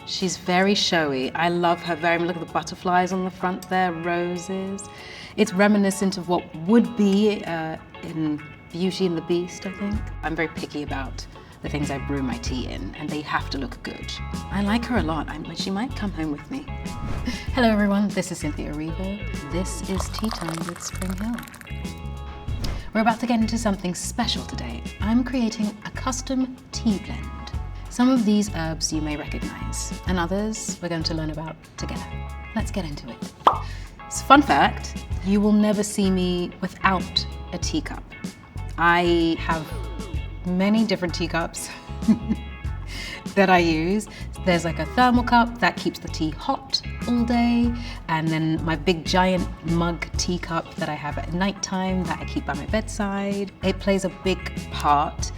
She's very showy. I love her very much. Look at the butterflies on the front there, roses. It's reminiscent of what would be in Beauty and the Beast, I think. I'm very picky about the things I brew my tea in, and they have to look good. I like her a lot. She might come home with me. Hello everyone, this is Cynthia Erivo. This is Tea Time with SpringHill. We're about to get into something special today. I'm creating a custom tea blend. Some of these herbs you may recognize, and others we're going to learn about together. Let's get into it. So, fun fact, you will never see me without a teacup. I have many different teacups that I use. There's like a thermal cup that keeps the tea hot all day, and then my big giant mug teacup that I have at nighttime that I keep by my bedside. It plays a big part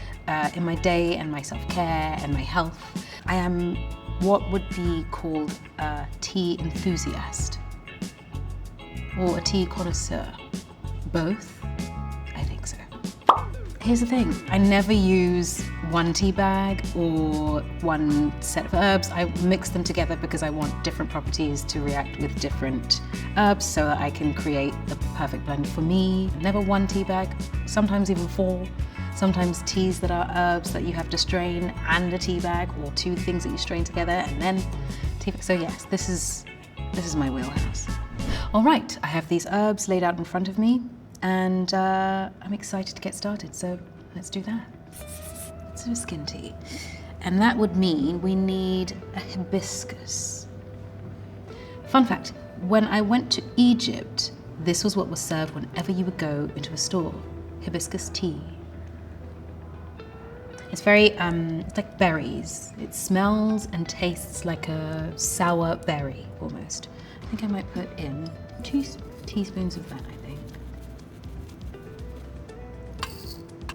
in my day and my self-care and my health. I am what would be called a tea enthusiast or a tea connoisseur. Both? I think so. Here's the thing, I never use one tea bag or one set of herbs. I mix them together because I want different properties to react with different herbs so that I can create the perfect blend for me. Never one tea bag, sometimes even four. Sometimes teas that are herbs that you have to strain and a tea bag, or two things that you strain together and then tea bag. So yes, this is my wheelhouse. All right, I have these herbs laid out in front of me, and I'm excited to get started, so let's do that. Let's do a skin tea. And that would mean we need a hibiscus. Fun fact, when I went to Egypt, this was what was served whenever you would go into a store, hibiscus tea. It's very, it's like berries. It smells and tastes like a sour berry, almost. I think I might put in 2 teaspoons of that, I think.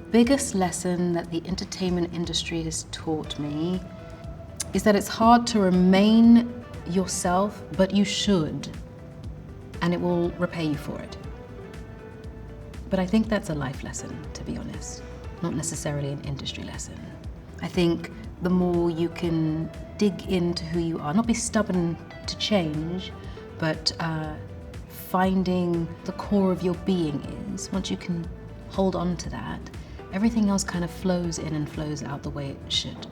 Biggest lesson that the entertainment industry has taught me is that it's hard to remain yourself, but you should, and it will repay you for it. But I think that's a life lesson, to be honest. Not necessarily an industry lesson. I think the more you can dig into who you are, not be stubborn to change, but finding the core of your being is, once you can hold on to that, everything else kind of flows in and flows out the way it should.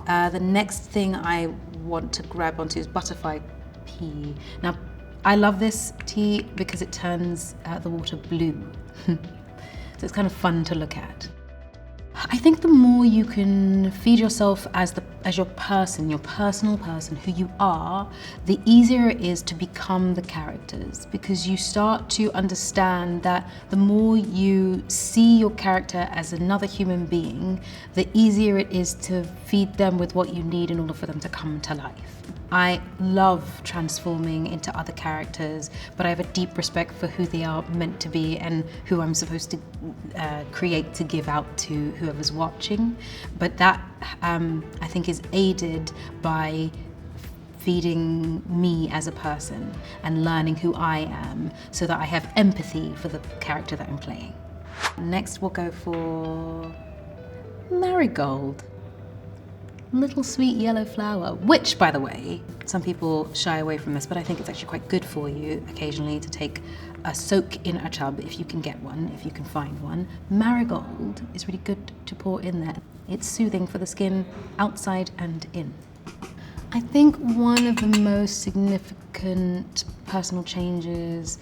The next thing I want to grab onto is butterfly pea. Now, I love this tea because it turns the water blue. So it's kind of fun to look at. I think the more you can feed yourself as your person, your personal person, who you are, the easier it is to become the characters, because you start to understand that the more you see your character as another human being, the easier it is to feed them with what you need in order for them to come to life. I love transforming into other characters, but I have a deep respect for who they are meant to be and who I'm supposed to create to give out to whoever's watching. But that, I think, is aided by feeding me as a person and learning who I am so that I have empathy for the character that I'm playing. Next, we'll go for marigold. Little sweet yellow flower, which, by the way, some people shy away from this, but I think it's actually quite good for you occasionally to take a soak in a tub if you can get one, if you can find one. Marigold is really good to pour in there. It's soothing for the skin outside and in. I think one of the most significant personal changes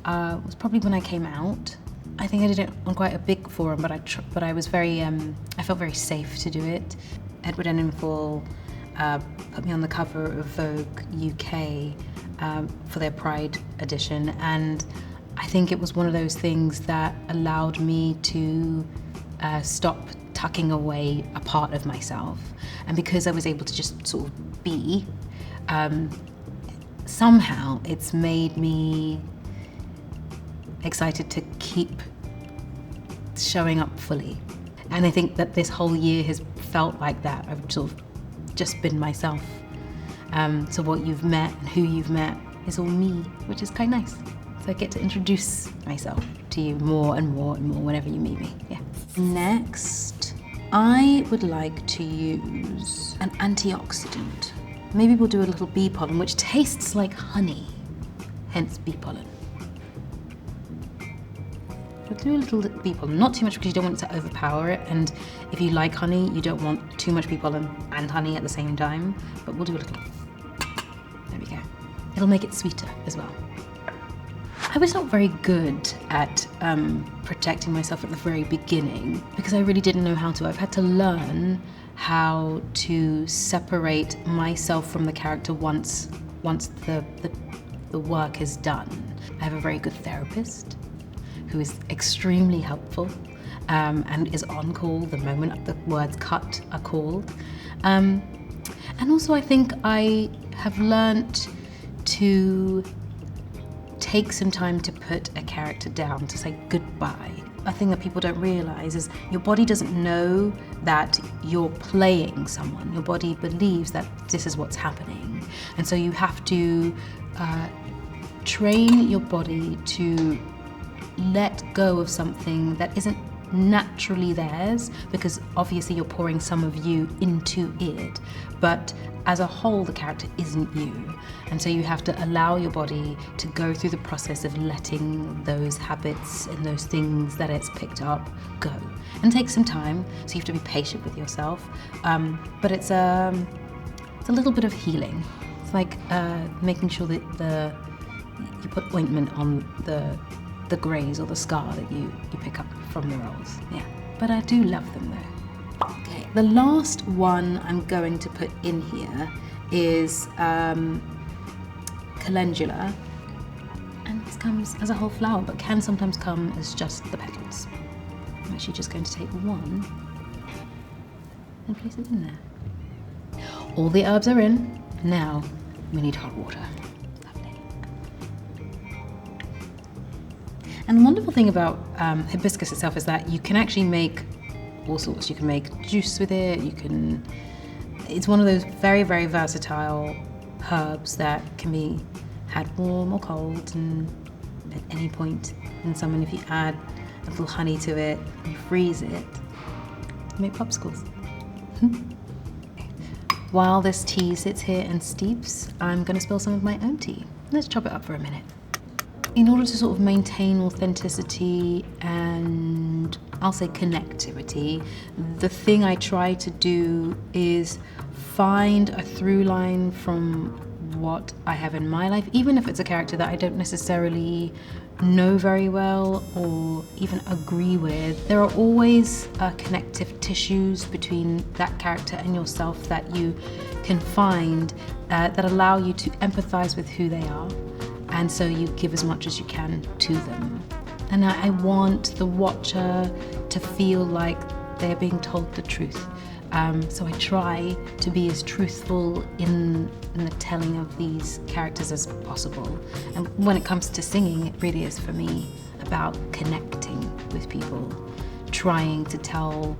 was probably when I came out. I think I did it on quite a big forum, but I was very, I felt very safe to do it. Edward Enninful put me on the cover of Vogue UK for their Pride edition, and I think it was one of those things that allowed me to stop tucking away a part of myself. And because I was able to just sort of be, somehow it's made me excited to keep showing up fully. And I think that this whole year has felt like that. I've sort of just been myself. So what you've met and who you've met is all me, which is quite nice. So I get to introduce myself to you more and more and more whenever you meet me. Yeah. Next, I would like to use an antioxidant. Maybe we'll do a little bee pollen, which tastes like honey, hence bee pollen. We'll do a little bee pollen, not too much because you don't want it to overpower it, and if you like honey, you don't want too much bee pollen and honey at the same time, but we'll do a little. There we go. It'll make it sweeter as well. I was not very good at protecting myself at the very beginning because I really didn't know how to. I've had to learn how to separate myself from the character once the work is done. I have a very good therapist who is extremely helpful and is on call the moment the words cut are called. And also I think I have learnt to take some time to put a character down, to say goodbye. A thing that people don't realize is your body doesn't know that you're playing someone. Your body believes that this is what's happening. And so you have to train your body to let go of something that isn't naturally theirs, because obviously you're pouring some of you into it, but as a whole the character isn't you. And so you have to allow your body to go through the process of letting those habits and those things that it's picked up go. And take some time, so you have to be patient with yourself, but it's a little bit of healing. It's like making sure that you put ointment on the graze or the scar that you pick up from the rolls. Yeah, but I do love them though. Okay, the last one I'm going to put in here is calendula, and this comes as a whole flower but can sometimes come as just the petals. I'm actually just going to take one and place it in there. All the herbs are in. Now we need hot water. And the wonderful thing about hibiscus itself is that you can actually make all sorts. You can make juice with it, it's one of those very, very versatile herbs that can be had warm or cold, and at any point in summer. And if you add a little honey to it, and you freeze it, you make popsicles. While this tea sits here and steeps, I'm going to spill some of my own tea. Let's chop it up for a minute. In order to sort of maintain authenticity and I'll say connectivity, the thing I try to do is find a through line from what I have in my life, even if it's a character that I don't necessarily know very well or even agree with. There are always connective tissues between that character and yourself that you can find that allow you to empathize with who they are. And so you give as much as you can to them. And I want the watcher to feel like they're being told the truth. So I try to be as truthful in the telling of these characters as possible. And when it comes to singing, it really is for me about connecting with people, trying to tell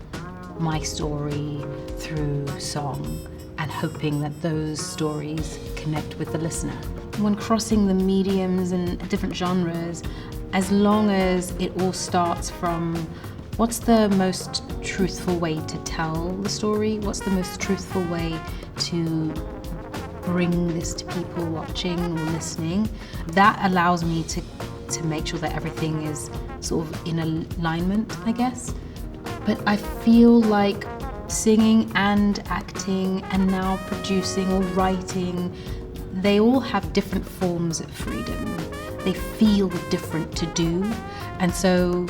my story through song and hoping that those stories connect with the listener. When crossing the mediums and different genres, as long as it all starts from what's the most truthful way to tell the story, what's the most truthful way to bring this to people watching or listening, that allows me to make sure that everything is sort of in alignment, I guess. But I feel like singing and acting and now producing or writing, they all have different forms of freedom. They feel different to do, and so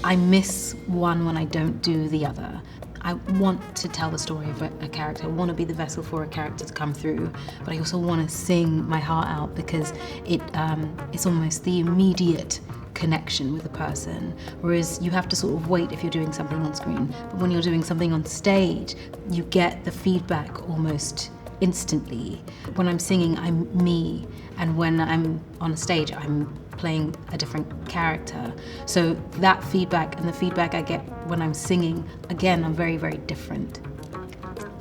I miss one when I don't do the other. I want to tell the story of a character. I want to be the vessel for a character to come through, but I also want to sing my heart out because it's almost the immediate connection with a person, whereas you have to sort of wait if you're doing something on screen. But when you're doing something on stage, you get the feedback almost instantly. When I'm singing, I'm me, and when I'm on a stage, I'm playing a different character. So that feedback and the feedback I get when I'm singing, again, are very, very different.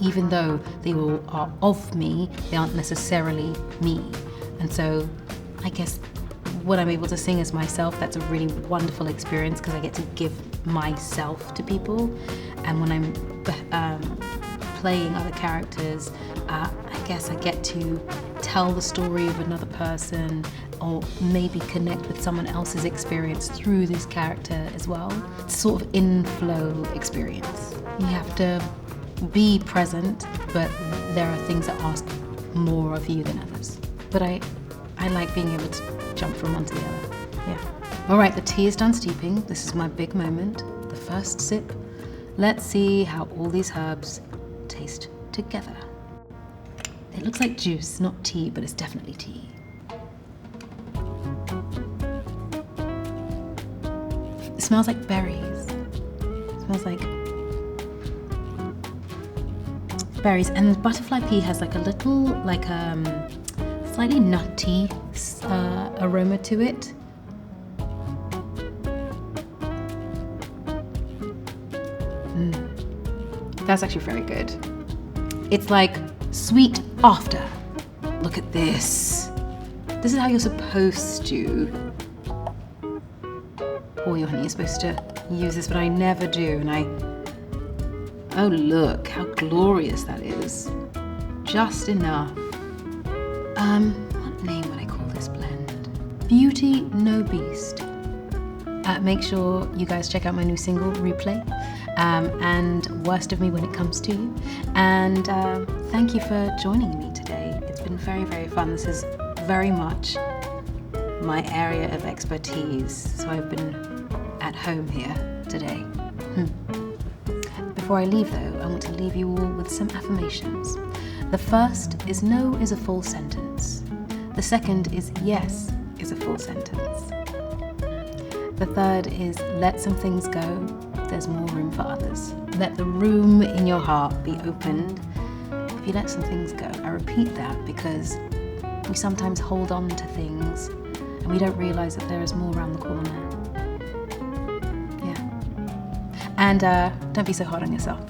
Even though they all are of me, they aren't necessarily me. And so I guess when I'm able to sing as myself, that's a really wonderful experience because I get to give myself to people. And when I'm playing other characters, I guess I get to tell the story of another person, or maybe connect with someone else's experience through this character as well. It's sort of in-flow experience. You have to be present, but there are things that ask more of you than others. But I like being able to jump from one to the other, yeah. All right, the tea is done steeping. This is my big moment, the first sip. Let's see how all these herbs taste together. It looks like juice, not tea, but it's definitely tea. It smells like berries. It smells like berries, and the butterfly pea has like a little, like slightly nutty aroma to it. That's actually very good. It's like sweet after. Look at this. This is how you're supposed to pour your honey. You're supposed to use this, but I never do. And oh look, how glorious that is. Just enough. What name would I call this blend? Beauty No Beast. Make sure you guys check out my new single, Replay, and Worst of Me When It Comes to You. And thank you for joining me today. It's been very, very fun. This is very much my area of expertise, so I've been at home here today. Before I leave though, I want to leave you all with some affirmations. The first is no is a full sentence. The second is yes is a full sentence. The third is let some things go, there's more room for others. Let the room in your heart be opened if you let some things go. I repeat that because we sometimes hold on to things and we don't realize that there is more around the corner. Yeah. And don't be so hard on yourself.